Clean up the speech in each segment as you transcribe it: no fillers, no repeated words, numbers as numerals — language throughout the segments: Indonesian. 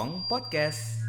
Tong Podcast.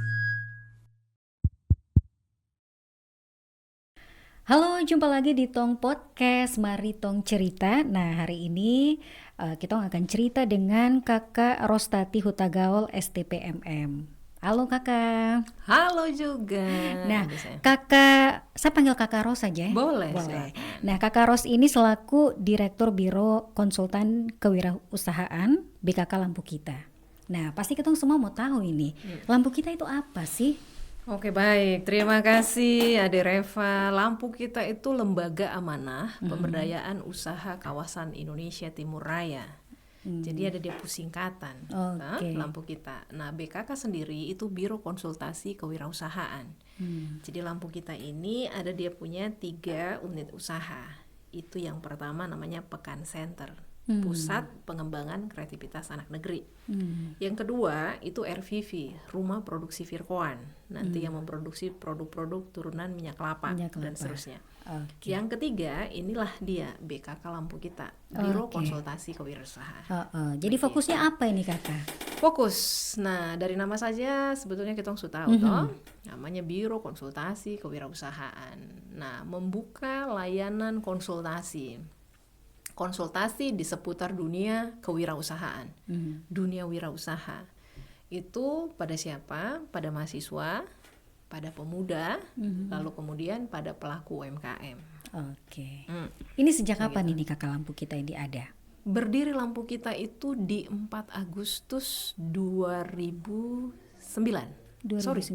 Halo, jumpa lagi di Tong Podcast, mari Tong cerita. Nah, hari ini kita akan cerita dengan Kakak Rostati Hutagaol STPMM. Halo Kakak. Halo juga. Nah, Bisa. Kakak, saya panggil Kakak Ros aja ya? Boleh, Boleh. silakan. Nah, Kakak Ros ini selaku Direktur Biro Konsultan Kewirausahaan BKK Lampu Kita. Nah, pasti kita semua mau tahu ini, Lampu Kita itu apa sih? Oke, baik. Terima kasih Ade Reva. Lampu Kita itu lembaga amanah pemberdayaan usaha kawasan Indonesia Timur Raya. Jadi ada dia singkatan, Oke. Lampu Kita. Nah, BKK sendiri itu Biro Konsultasi Kewirausahaan. Jadi Lampu Kita ini ada dia punya 3 unit usaha. Itu yang pertama namanya Pekan Center, Pusat Pengembangan Kreativitas Anak Negeri. Yang kedua itu RVV, Rumah Produksi Virkoan, nanti yang memproduksi produk-produk turunan minyak kelapa dan seterusnya. Oke. Yang ketiga inilah dia BKK Lampu Kita, Biro Konsultasi Kewirausahaan. Jadi fokusnya apa ini Kakak? Fokus. Nah, dari nama saja sebetulnya kita sudah tahu toh, namanya Biro Konsultasi Kewirausahaan. Nah, membuka layanan konsultasi di seputar dunia kewirausahaan, dunia wirausaha. Itu pada siapa? Pada mahasiswa, pada pemuda, lalu kemudian pada pelaku UMKM. Oke. Ini sejak kapan ini Kakak Lampu Kita ini ada? Berdiri Lampu Kita itu di 4 Agustus 2009. 2010.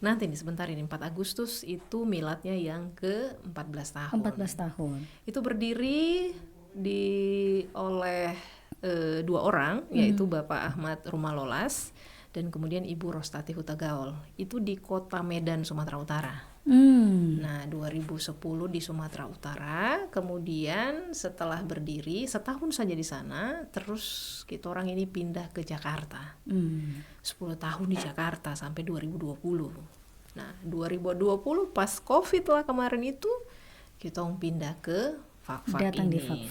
Nanti nih sebentar ini 4 Agustus itu miladnya yang ke 14 tahun. 14 tahun. Itu berdiri oleh 2 orang, yaitu Bapak Ahmad Rumalolas dan kemudian Ibu Rostati Hutagaol. Itu di Kota Medan, Sumatera Utara. Nah, 2010 di Sumatera Utara. Kemudian setelah berdiri setahun saja di sana, terus kita orang ini pindah ke Jakarta. 10 tahun di Jakarta sampai 2020. Nah, 2020 pas COVID lah kemarin itu, kita pindah ke Fakfak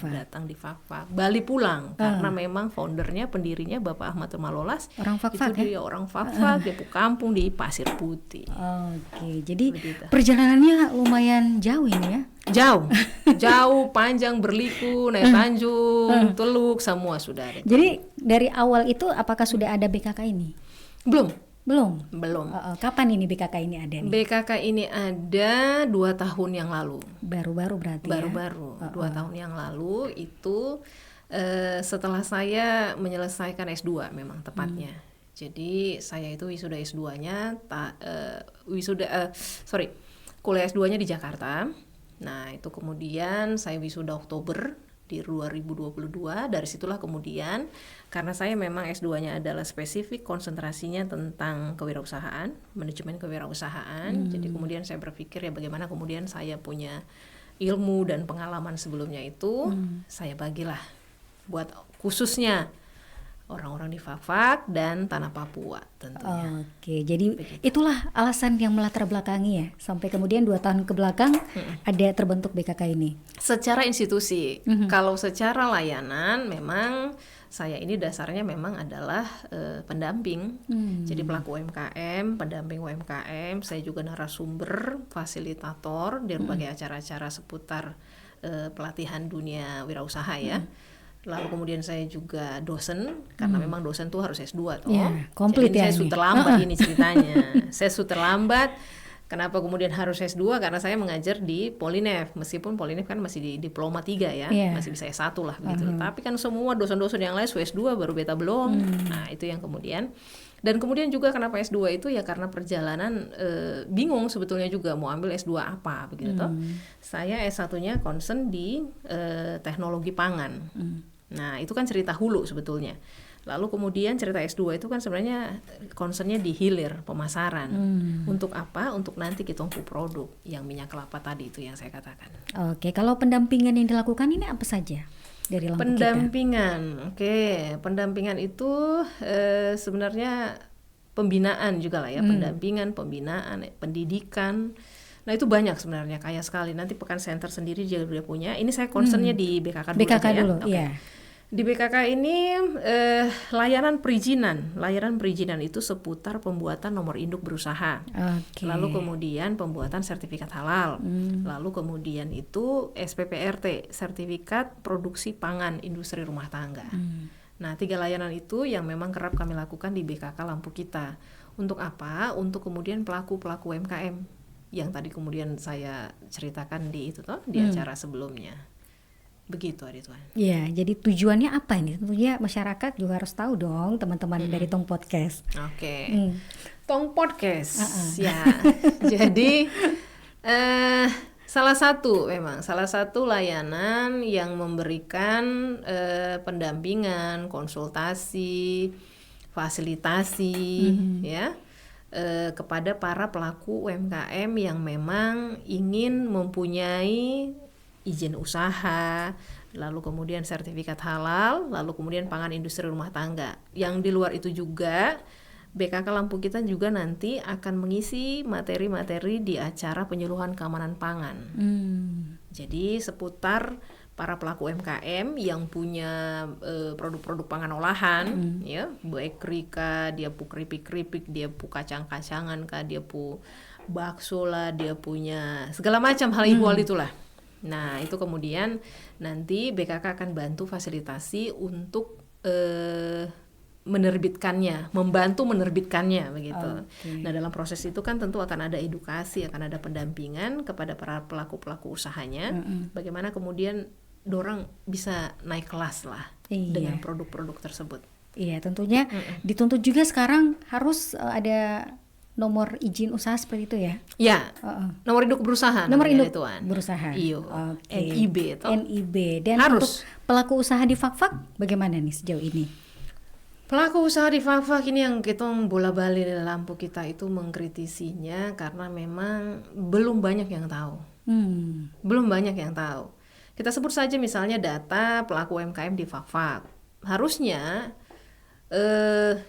datang di Fakfak, Bali pulang karena memang foundernya, pendirinya Bapak Ahmad Rumalolas Orang Fakfak itu dia orang Fakfak, dia kampung di Pasir Putih. Oke, jadi perjalanannya lumayan jauh ini ya? Jauh, panjang, berliku, naik Tanjung, Teluk, semua sudah ada. Jadi dari awal itu apakah sudah ada BKK ini? Belum. Kapan ini BKK ini ada nih? BKK ini ada 2 tahun yang lalu. Baru-baru berarti Baru-baru, 2 tahun yang lalu itu setelah saya menyelesaikan S2 memang tepatnya. Jadi saya itu wisuda S2-nya, kuliah S2-nya di Jakarta. Nah itu kemudian saya wisuda Oktober di 2022. Dari situlah kemudian, karena saya memang S2-nya adalah spesifik konsentrasinya tentang kewirausahaan, manajemen kewirausahaan. Jadi kemudian saya berpikir ya bagaimana kemudian saya punya ilmu dan pengalaman sebelumnya itu saya bagilah buat khususnya orang-orang di Fakfak dan tanah Papua tentunya. Oke, jadi itulah alasan yang melatar belakangi ya sampai kemudian 2 tahun ke belakang ada terbentuk BKK ini. Secara institusi, kalau secara layanan memang saya ini dasarnya memang adalah pendamping. Jadi pelaku UMKM, pendamping UMKM, saya juga narasumber, fasilitator di berbagai acara-acara seputar pelatihan dunia wirausaha ya. Lalu kemudian saya juga dosen, karena memang dosen tuh harus S2 toh. Komplit jadi ya saya sudah terlambat ini ceritanya. Saya sudah terlambat. Kenapa kemudian harus S2? Karena saya mengajar di Polinef, meskipun Polinef kan masih di diploma 3 ya, masih bisa S1 lah begitu. Tapi kan semua dosen-dosen yang lain S2 baru beta belum. Nah, itu yang kemudian. Dan kemudian juga kenapa S2 itu ya karena perjalanan bingung sebetulnya juga mau ambil S2 apa begitu toh. Saya S1-nya concern di teknologi pangan. Nah, itu kan cerita hulu sebetulnya. Lalu kemudian cerita S2 itu kan sebenarnya concernnya di hilir, pemasaran. Untuk apa? Untuk nanti kita produk yang minyak kelapa tadi itu yang saya katakan. Oke, kalau pendampingan yang dilakukan ini apa saja dari Lampu Pendampingan, pendampingan itu sebenarnya pembinaan juga lah ya, pendampingan, pembinaan, pendidikan. Nah itu banyak sebenarnya, kaya sekali. Nanti Pekan Center sendiri dia punya. Ini saya concernnya di BKK dulu BKK aja ya. dulu, iya. Di BKK ini layanan perizinan itu seputar pembuatan nomor induk berusaha, lalu kemudian pembuatan sertifikat halal, lalu kemudian itu SPPRT, sertifikat produksi pangan industri rumah tangga. Nah, 3 layanan itu yang memang kerap kami lakukan di BKK Lampu Kita. Untuk apa? Untuk kemudian pelaku-pelaku UMKM yang tadi kemudian saya ceritakan di acara sebelumnya. Begitu, Adituan. Iya, jadi tujuannya apa ini? Tentunya masyarakat juga harus tahu dong, teman-teman dari Tong Podcast. Oke. Tong Podcast. Ya. Jadi salah satu layanan yang memberikan pendampingan, konsultasi, fasilitasi ya kepada para pelaku UMKM yang memang ingin mempunyai izin usaha, lalu kemudian sertifikat halal, lalu kemudian pangan industri rumah tangga. Yang di luar itu juga BKK Lampu Kita juga nanti akan mengisi materi-materi di acara penyuluhan keamanan pangan. Jadi seputar para pelaku UMKM yang punya produk-produk pangan olahan, ya, bakery kah, dia pu keripik-keripik, dia pu kacang-kacangan kah, dia pu bakso lah, dia punya segala macam hal ihwal itulah. Nah, itu kemudian nanti BKK akan bantu fasilitasi untuk membantu menerbitkannya begitu. Nah, dalam proses itu kan tentu akan ada edukasi, akan ada pendampingan kepada para pelaku-pelaku usahanya, bagaimana kemudian dorang bisa naik kelas lah dengan produk-produk tersebut. Iya, tentunya dituntut juga sekarang harus ada nomor izin usaha seperti itu ya? Ya, nomor induk berusaha. Nomor induk berusaha. Iyo, NIB itu. NIB. Dan harus. Untuk pelaku usaha di Fak-Fak bagaimana nih sejauh ini? Pelaku usaha di Fak-Fak ini yang kita bola-balik di Lampu Kita itu mengkritisinya karena memang belum banyak yang tahu. Belum banyak yang tahu. Kita sebut saja misalnya data pelaku UMKM di Fak-Fak. Harusnya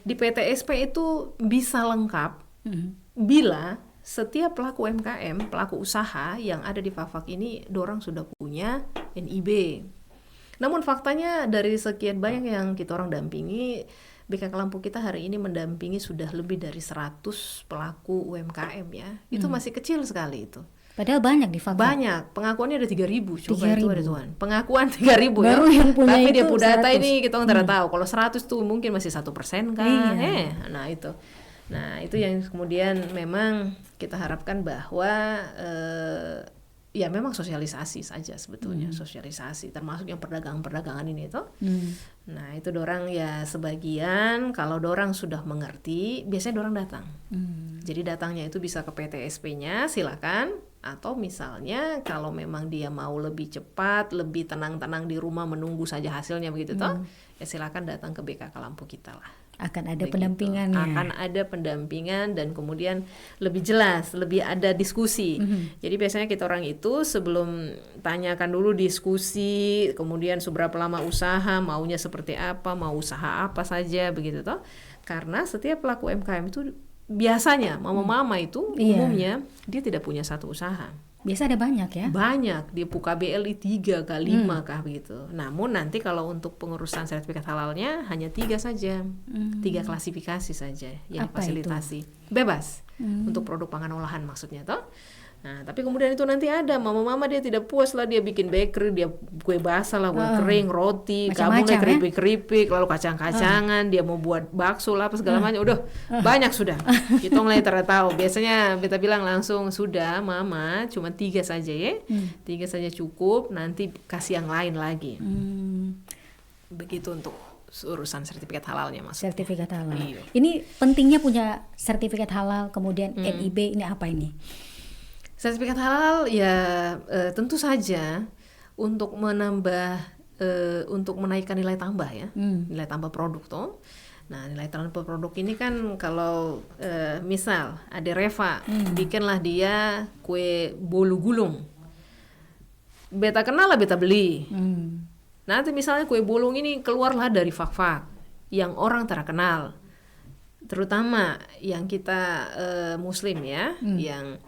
di PTSP itu bisa lengkap bila setiap pelaku UMKM, pelaku usaha yang ada di Fak-Fak ini dorang sudah punya NIB. Namun faktanya dari sekian banyak yang kita orang dampingi, BKK Lampu Kita hari ini mendampingi sudah lebih dari 100 pelaku UMKM ya. Itu masih kecil sekali itu. Padahal banyak di Fak-Fak. Banyak, pengakuannya ada 3.000. Coba itu ada Tuhan. Pengakuan 3.000 baru ya. Yang punya tapi itu dia data 100. ini kita nggak tahu. Kalau 100 tuh mungkin masih 1% kan. Nah itu. Nah itu yang kemudian memang kita harapkan bahwa ya memang sosialisasi saja sebetulnya, sosialisasi termasuk yang perdagangan ini itu. Nah itu dorang ya sebagian kalau dorang sudah mengerti biasanya dorang datang. Jadi datangnya itu bisa ke PTSP-nya silakan, atau misalnya kalau memang dia mau lebih cepat, lebih tenang-tenang di rumah menunggu saja hasilnya begitu toh, ya silakan datang ke BKK Lampu Kita lah. Akan ada Begitu. pendampingannya. Akan ada pendampingan dan kemudian lebih jelas, lebih ada diskusi. Jadi biasanya kita orang itu sebelum tanyakan dulu diskusi, kemudian seberapa lama usaha, maunya seperti apa, mau usaha apa saja begitu toh. Karena setiap pelaku UMKM itu biasanya mama-mama itu umumnya dia tidak punya satu usaha. Biasa ada banyak ya? Banyak, dia punya BLI 3 kah 5 kah begitu. Namun nanti kalau untuk pengurusan sertifikat halalnya hanya 3 saja. 3 klasifikasi saja yang difasilitasi. Bebas untuk produk pangan olahan maksudnya toh. Nah, tapi kemudian itu nanti ada mama-mama dia tidak puas lah, dia bikin bakery, dia kue basah lah, kue kering, roti, gabungnya keripik-keripik, lalu kacang-kacangan, dia mau buat bakso lah apa segala macam. Udah banyak sudah. Kita mulai tahu. Biasanya kita bilang langsung sudah mama, cuma 3 saja ya. 3 saja cukup, nanti kasih yang lain lagi. Begitu untuk urusan sertifikat halalnya maksudnya. Sertifikat halal. Iya. Ini pentingnya punya sertifikat halal, kemudian NIB ini apa ini? Sertifikat halal ya tentu saja untuk menambah, untuk menaikkan nilai tambah ya, nilai tambah produk toh. Nah nilai tambah produk ini kan kalau misal ada Reva, bikinlah dia kue bolu gulung, beta kenal lah beta beli. Nanti misalnya kue bolong ini keluarlah dari Fak-Fak yang orang terkenal, terutama yang kita Muslim ya, yang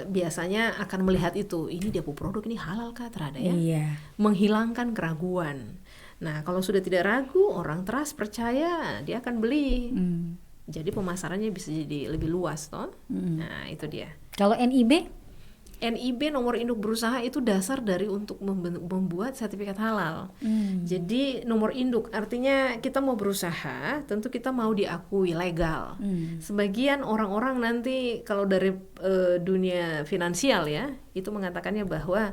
biasanya akan melihat itu, ini dia produk ini halal kah terhadap ya, menghilangkan keraguan. Nah, kalau sudah tidak ragu, orang trust, percaya, dia akan beli. Jadi pemasarannya bisa jadi lebih luas, toh. Nah, itu dia. Kalau NIB? NIB, nomor induk berusaha, itu dasar dari untuk membuat sertifikat halal. Jadi nomor induk artinya kita mau berusaha, tentu kita mau diakui legal. Sebagian orang-orang nanti kalau dari dunia finansial ya, itu mengatakannya bahwa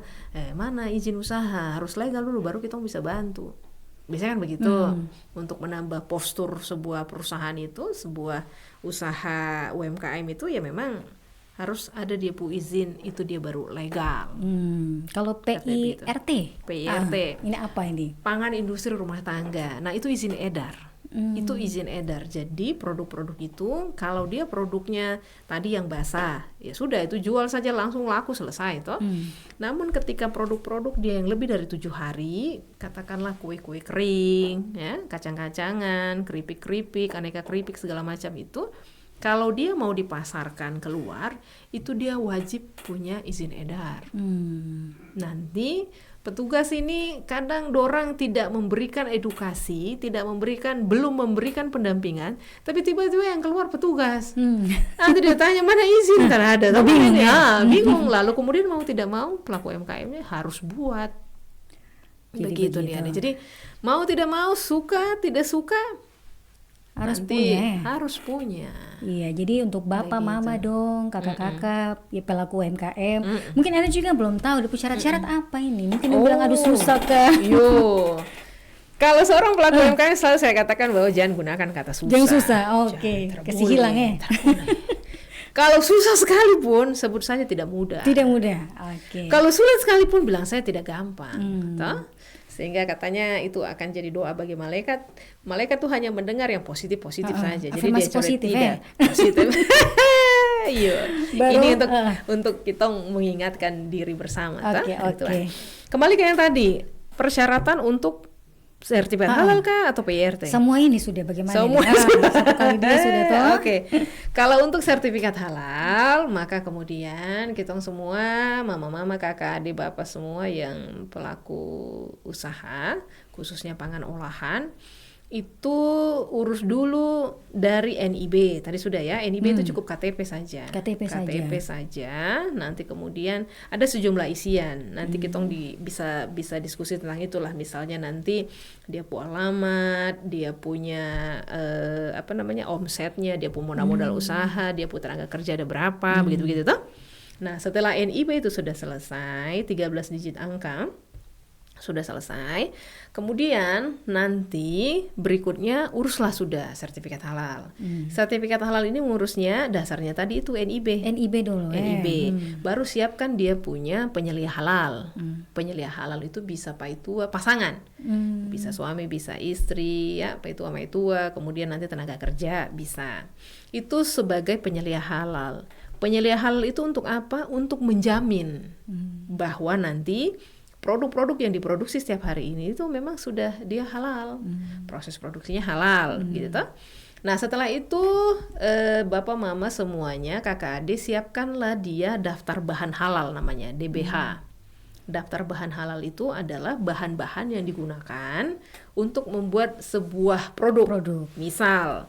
mana izin usaha, harus legal dulu baru kita bisa bantu. Biasanya kan begitu. Untuk menambah postur sebuah perusahaan itu, sebuah usaha UMKM itu ya memang harus ada dia pu izin, itu dia baru legal. Kalau PIRT? PIRT. Ini apa ini? Pangan industri rumah tangga. Nah, itu izin edar. Itu izin edar. Jadi produk-produk itu kalau dia produknya tadi yang basah, ya sudah itu jual saja langsung laku selesai toh. Namun ketika produk-produk dia yang lebih dari 7 hari, katakanlah kue-kue kering, ya, kacang-kacangan, keripik-keripik, aneka keripik segala macam itu, kalau dia mau dipasarkan keluar, itu dia wajib punya izin edar. Nanti petugas ini kadang dorang tidak memberikan edukasi, belum memberikan pendampingan, tapi tiba-tiba yang keluar petugas. Nanti dia tanya mana izin, tidak ada. Bingung. Lalu kemudian mau tidak mau pelaku UMKM-nya harus buat. Begitu dia. Jadi mau tidak mau, suka tidak suka, harus punya. Iya, jadi untuk bapak, mama dong, kakak-kakak, ya pelaku UMKM. Mungkin ada juga belum tahu syarat-syarat apa ini. Mungkin yang bilang aduh susah kan. Kalau seorang pelaku UMKM selalu saya katakan bahwa jangan gunakan kata susah. Jangan susah, oke. Kasih hilang ya. Kalau susah sekalipun sebut saja tidak mudah. Tidak mudah, oke. Kalau sulit sekalipun bilang saya tidak gampang. Sehingga katanya itu akan jadi doa bagi malaikat. Malaikat tuh hanya mendengar yang positif-positif saja. Jadi dia positif, tidak positif. Ini untuk kita mengingatkan diri bersama. Kembali ke yang tadi, persyaratan untuk sertifikat halal kah atau PIRT? Semua ini sudah bagaimana? Semua satu kali dia sudah tahu. Kalau untuk sertifikat halal, maka kemudian kita semua, mama-mama, kakak, adik, bapak semua yang pelaku usaha, khususnya pangan olahan, itu urus dulu dari NIB. Tadi sudah ya, NIB itu cukup KTP saja. KTP saja. Nanti kemudian ada sejumlah isian. Nanti kita bisa diskusi tentang itulah. Misalnya nanti dia punya alamat, dia punya omsetnya, dia punya modal usaha, dia punya tenaga kerja ada berapa, begitu-begitu toh. Nah, setelah NIB itu sudah selesai, 13 digit angka sudah selesai, kemudian nanti berikutnya uruslah sudah sertifikat halal. Sertifikat halal ini ngurusnya dasarnya tadi itu NIB. NIB dulu. Baru siapkan dia punya penyelia halal. Penyelia halal itu bisa paitua pasangan, bisa suami, bisa istri, ya paitua maitua, kemudian nanti tenaga kerja bisa. Itu sebagai penyelia halal. Penyelia halal itu untuk apa? Untuk menjamin bahwa nanti produk-produk yang diproduksi setiap hari ini itu memang sudah dia halal, proses produksinya halal, gitu toh. Nah, setelah itu bapak mama semuanya, kakak adik, siapkanlah dia daftar bahan halal namanya DBH. Daftar bahan halal itu adalah bahan-bahan yang digunakan untuk membuat sebuah produk. Misal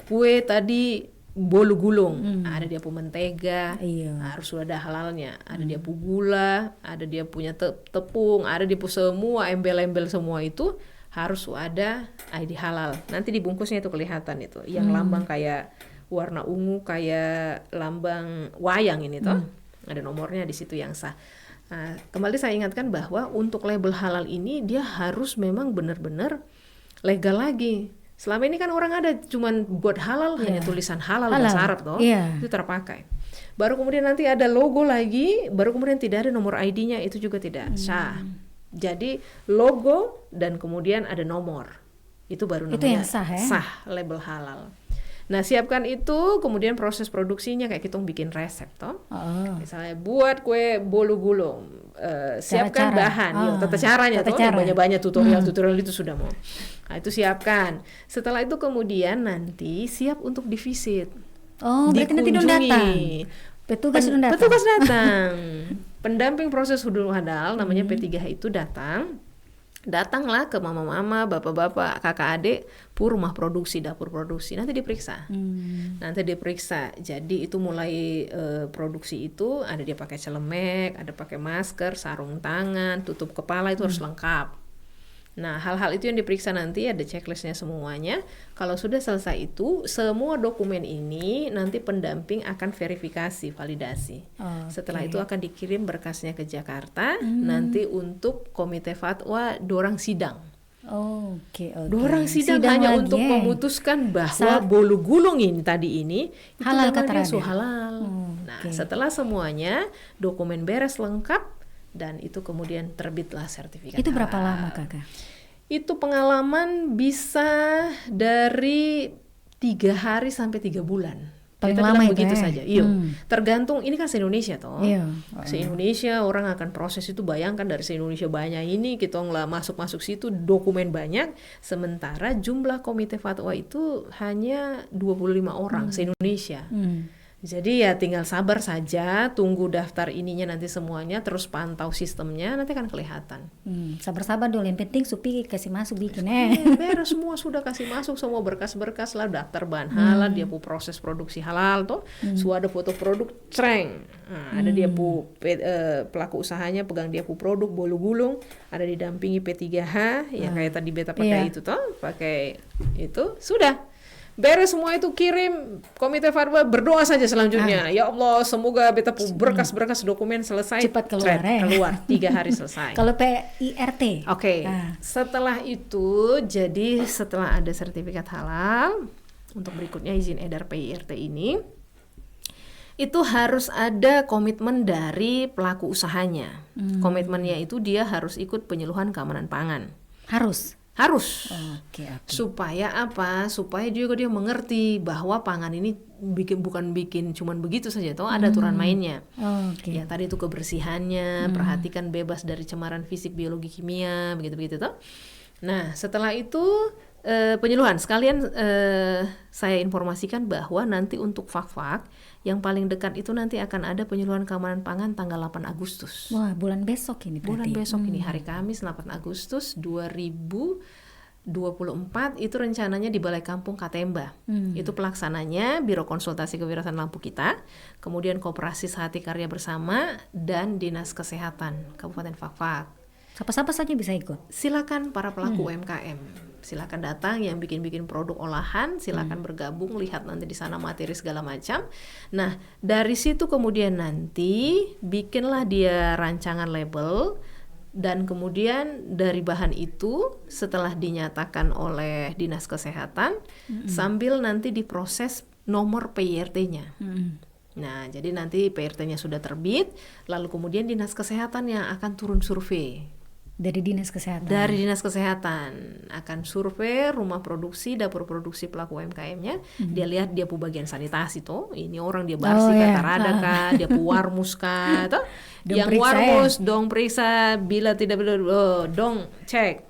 kue tadi bolu gulung, ada dia punya mentega, harus sudah ada halalnya, ada dia punya gula, ada dia punya tepung, ada dia punya semua embel-embel semua itu harus ada ID halal. Nanti dibungkusnya itu kelihatan itu, yang lambang kayak warna ungu kayak lambang wayang ini toh, ada nomornya di situ yang sah. Nah, kembali saya ingatkan bahwa untuk label halal ini dia harus memang benar-benar legal lagi. Selama ini kan orang ada cuman buat halal, hanya tulisan halal bahasa Arab toh, itu terpakai. Baru kemudian nanti ada logo lagi, baru kemudian tidak ada nomor ID-nya, itu juga tidak sah. Jadi logo dan kemudian ada nomor, itu baru namanya itu yang sah, ya? Sah label halal. Nah, siapkan itu, kemudian proses produksinya kayak kita bikin resep toh. Misalnya buat kue bolu gulung, siapkan bahan, tata caranya toh, banyak tutorial itu sudah mau. Nah, itu siapkan. Setelah itu kemudian nanti siap untuk divisit. Berarti nanti datang. Petugas datang. Pendamping proses hudul halal namanya P3H itu datang. Datanglah ke mama-mama, bapak-bapak, kakak adik, rumah produksi, dapur produksi, nanti diperiksa. Nanti diperiksa. Jadi itu mulai produksi itu ada dia pakai celemek, ada pakai masker, sarung tangan, tutup kepala, itu harus lengkap. Nah, hal-hal itu yang diperiksa nanti, ada checklistnya semuanya. Kalau sudah selesai itu, semua dokumen ini nanti pendamping akan verifikasi, validasi. Setelah itu akan dikirim berkasnya ke Jakarta, nanti untuk komite fatwa dorang sidang. Dorang sidang hanya untuk memutuskan bahwa bolu gulung ini tadi ini itu halal namanya halal. Nah, setelah semuanya dokumen beres lengkap, dan itu kemudian terbitlah sertifikat. Itu berapa lama, Kakak? Itu pengalaman bisa dari 3 hari sampai 3 bulan. Paling Kita lama bilang itu begitu saja. Tergantung, ini kan se-Indonesia toh. Se-Indonesia orang akan proses itu, bayangkan dari se-Indonesia banyak ini, kita nggak masuk situ, dokumen banyak. Sementara jumlah komite fatwa itu hanya 25 orang se-Indonesia. Jadi ya tinggal sabar saja, tunggu daftar ininya nanti semuanya, terus pantau sistemnya, nanti akan kelihatan. Sabar-sabar dulu, yang penting Supi kasih masuk bikin beres semua, sudah kasih masuk semua berkas-berkas lah, daftar bahan halal, dia pu proses produksi halal toh, sudah ada foto produk, cereng. Nah, ada dia pu pelaku usahanya pegang dia pu produk bolu gulung, ada didampingi P3H, yang kayak tadi beta pakai itu toh, pakai itu, sudah. Beres semua itu, kirim komite fatwa, berdoa saja selanjutnya. Ya Allah, semoga beta berkas-berkas dokumen selesai. Cepat keluar. Keluar 3 hari selesai. Kalau PIRT? Setelah itu, jadi setelah ada sertifikat halal, untuk berikutnya izin edar PIRT ini, itu harus ada komitmen dari pelaku usahanya. Komitmennya itu dia harus ikut penyuluhan keamanan pangan. Harus. Supaya apa? Supaya juga dia mengerti bahwa pangan ini bukan bikin cuman begitu saja, toh ada aturan mainnya. Ya tadi itu kebersihannya, perhatikan bebas dari cemaran fisik, biologi, kimia, begitu toh. Nah, setelah itu penyuluhan sekalian, saya informasikan bahwa nanti untuk fak-fak yang paling dekat itu nanti akan ada penyuluhan keamanan pangan tanggal 8 Agustus. Wah, bulan besok ini berarti. Bulan besok ini, hari Kamis 8 Agustus 2024, itu rencananya di Balai Kampung Katemba. Itu pelaksananya Biro Konsultasi Kewirausahaan Lampu Kita, kemudian Koperasi Sehati Karya Bersama, dan Dinas Kesehatan Kabupaten Fak-Fak. Siapa-siapa saja bisa ikut? Silakan para pelaku UMKM. Silakan datang, yang bikin produk olahan, silakan bergabung, lihat nanti di sana materi segala macam. Nah, dari situ kemudian nanti bikinlah dia rancangan label, dan kemudian dari bahan itu setelah dinyatakan oleh Dinas Kesehatan, sambil nanti diproses nomor PIRT-nya. Nah, jadi nanti PIRT-nya sudah terbit, lalu kemudian Dinas Kesehatan yang akan turun survei. Dari Dinas Kesehatan? Dari Dinas Kesehatan akan survei rumah produksi, dapur produksi pelaku UMKM-nya. Dia lihat dia pu bagian sanitasi toh, ini orang dia bersih kah, dia pu warmus kah toh. Yang warmus dong periksa, bila tidak dong cek.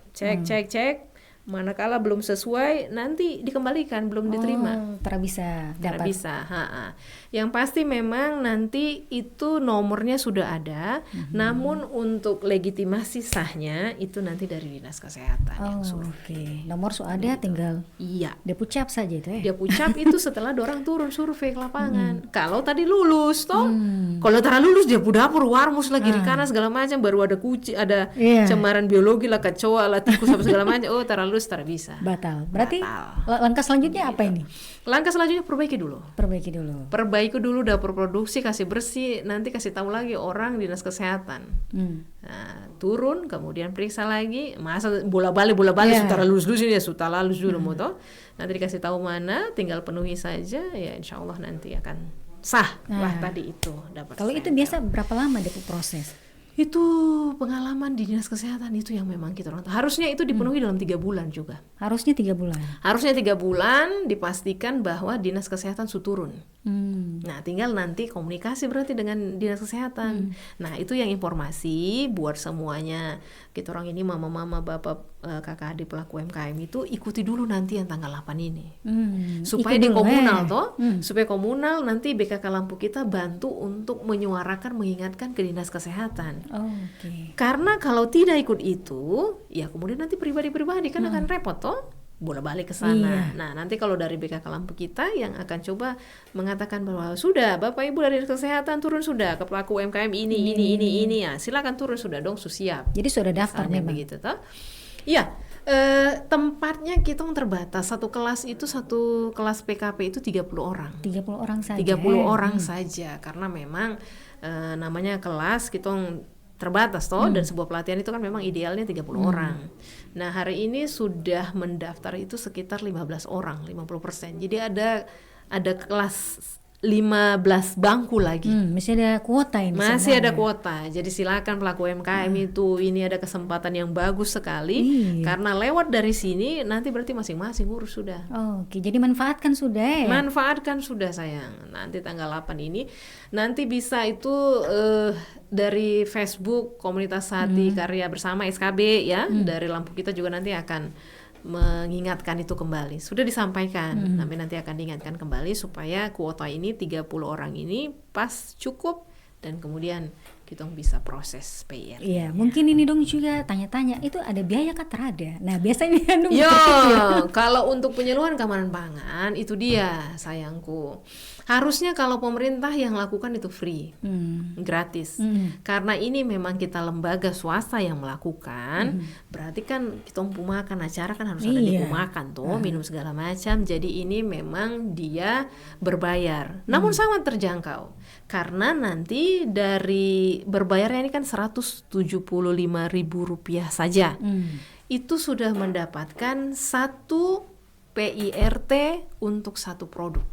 Manakala belum sesuai nanti dikembalikan, belum diterima. Bisa dapat. Bisa. Yang pasti memang nanti itu nomornya sudah ada, namun untuk legitimasi sahnya itu nanti dari Dinas Kesehatan yang survei. Nomor sudah ada, tinggal dia pucap saja itu ya. Dia pucap itu setelah dorang turun survei ke lapangan. Kalau tadi lulus toh, kalau tara lulus dia dapur warmus lagi di kanan segala macam, baru ada kucing, ada cemaran biologi lah, kecoa lah, tikus apa segala macam. Oh, tara lulus, tara bisa. Batal. Berarti langkah selanjutnya apa ini? Langkah selanjutnya perbaiki dulu. Perbaiki dulu dapur produksi, kasih bersih, nanti kasih tahu lagi orang Dinas Kesehatan. Nah, turun, kemudian periksa lagi, masa bola-balik sudah lulus ya, sudah lulus dulu moto. Nanti dikasih tahu mana, tinggal penuhi saja, ya insya Allah nanti akan sah lah tadi itu dapat. Kalau itu biasa berapa lama dia proses? Itu pengalaman di Dinas Kesehatan itu yang memang kita orang tahu. Harusnya itu dipenuhi dalam 3 bulan juga. Harusnya 3 bulan. Harusnya 3 bulan dipastikan bahwa Dinas Kesehatan turun. Nah, tinggal nanti komunikasi berarti dengan dinas kesehatan. Nah, itu yang informasi buat semuanya. Kita orang ini mama-mama, bapak, kakak adik pelaku UMKM itu ikuti dulu nanti yang tanggal 8 ini. Supaya Ikut di dulu, komunal toh, supaya komunal nanti BKK Lampu Kita bantu untuk menyuarakan, mengingatkan ke dinas kesehatan. Oke. Karena kalau tidak ikut itu, ya kemudian nanti pribadi-pribadi kan akan repot toh. Bolak-balik ke sana. Iya. Nah, nanti kalau dari BKK Lampu Kita yang akan coba mengatakan bahwa sudah Bapak Ibu dari kesehatan turun sudah ke pelaku UMKM ini ya, silakan turun sudah dong, siap. Jadi sudah daftar Misalnya memang. begitu toh. Iya, tempatnya kita terbatas. Satu kelas PKP itu 30 orang. 30 orang saja. 30 orang saja karena memang namanya kelas kita terbatas toh, dan sebuah pelatihan itu kan memang idealnya 30 orang. Nah, hari ini sudah mendaftar itu sekitar 15 orang, 50%. Jadi ada kelas 15 bangku lagi. Masih ada kuota ini. Masih ada sebenarnya. kuota. Jadi silakan pelaku UMKM itu, ini ada kesempatan yang bagus sekali. Iya. Karena lewat dari sini nanti berarti masing-masing urus sudah. Oke, jadi manfaatkan sudah ya. Manfaatkan sudah sayang. Nanti tanggal 8 ini nanti bisa itu dari Facebook Komunitas Hati Karya Bersama SKB ya, dari Lampu Kita juga nanti akan mengingatkan itu kembali. Sudah disampaikan, tapi nanti akan diingatkan kembali supaya kuota ini 30 orang ini pas cukup dan kemudian kita bisa proses PR. Iya, mungkin ini dong juga tanya-tanya, itu ada biaya kah terada? Nah, biasanya dong Yo, terkecil. kalau untuk penyuluhan keamanan pangan itu dia sayangku. Harusnya kalau pemerintah yang lakukan itu free, gratis. Karena ini memang kita lembaga swasta yang melakukan, berarti kan kita makan acara kan harus ada Iya. makan tuh, minum segala macam. Jadi ini memang dia berbayar, namun sangat terjangkau. Karena nanti dari berbayarnya ini kan Rp175.000 saja. Itu sudah mendapatkan 1 PIRT untuk 1 produk.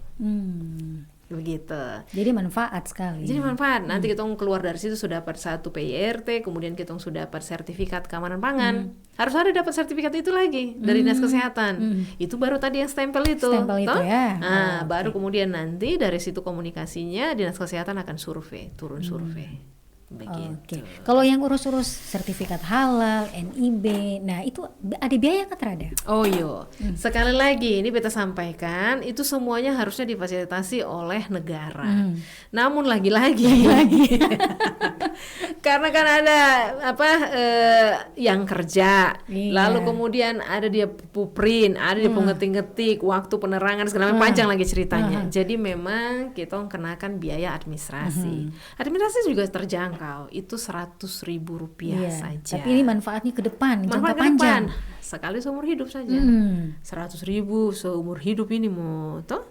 Begitu. Jadi manfaat sekali. Jadi manfaat. Nanti kita keluar dari situ sudah dapat 1 PIRT, kemudian kita sudah dapat sertifikat keamanan pangan. Harus ada dapat sertifikat itu lagi dari dinas kesehatan. Itu baru tadi yang stempel itu. Stempel itu toh? ya. Nah, baru kemudian nanti dari situ komunikasinya dinas kesehatan akan survei, turun survei. Begitu. Oke. Kalau yang urus-urus sertifikat halal, NIB, nah itu ada biaya kah terada? Oh iya, sekali lagi ini beta sampaikan itu semuanya harusnya difasilitasi oleh negara. Namun lagi-lagi karena kan ada yang kerja, Iya. lalu kemudian ada dia puprin, ada dia pengetik-ngetik, waktu penerangan segala macam, panjang lagi ceritanya. Jadi memang kita kenakan biaya administrasi. Administrasi juga terjangkau, itu Rp100.000 Iya. saja. Tapi ini manfaatnya ke depan, jangka Manfaat ke panjang. depan. Sekali seumur hidup saja. 100.000 seumur hidup ini mau toh?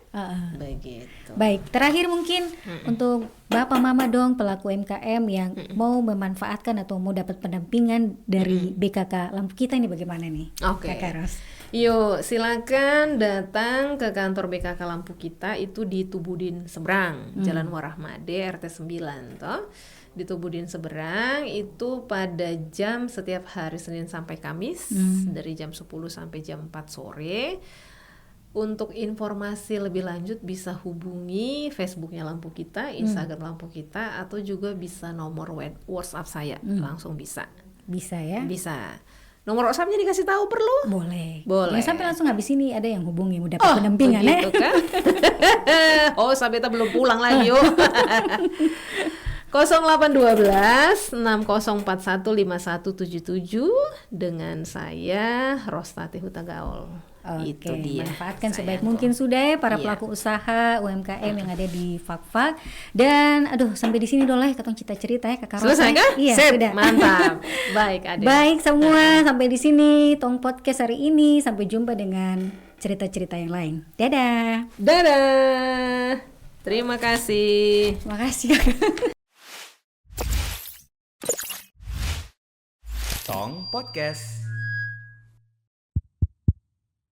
Begitu. Baik, terakhir mungkin untuk Bapak Mama dong pelaku UMKM yang mau memanfaatkan atau mau dapat pendampingan dari BKK Lampu Kita ini bagaimana nih? Oke. Kakak Ros. Yuk, silakan datang ke kantor BKK Lampu Kita itu di Tubudin Seberang, Jalan Warahmade RT 9 toh. Di Tubudin Seberang itu pada jam setiap hari Senin sampai Kamis dari jam 10 sampai jam 4 sore. Untuk informasi lebih lanjut bisa hubungi Facebooknya Lampu Kita, Instagram Lampu Kita, atau juga bisa nomor WhatsApp saya, langsung bisa. Bisa ya? Bisa. Nomor WhatsAppnya dikasih tahu perlu? Boleh. Boleh. Ya, sampai langsung habis ini ada yang hubungi, mau dapat pendampingan ya. begitu kan? Oh, Sabeta belum pulang lagi yuk. 0812 6041 5177 dengan saya Rostati Hutagaol. Itu Oke, dia. manfaatkan sayangku. sebaik mungkin sudah ya para Iya. pelaku usaha UMKM yang ada di Fakfak. Dan aduh sampai di sini dulu ya ketong cerita ya Kakak Rosa. Selesai kan? Iya, Sip, sudah. mantap. Baik, Ade. Baik semua, sampai di sini Tong Podcast hari ini. Sampai jumpa dengan cerita-cerita yang lain. Dadah. Dadah. Terima kasih. Terima kasih Kakak. Tong Podcast.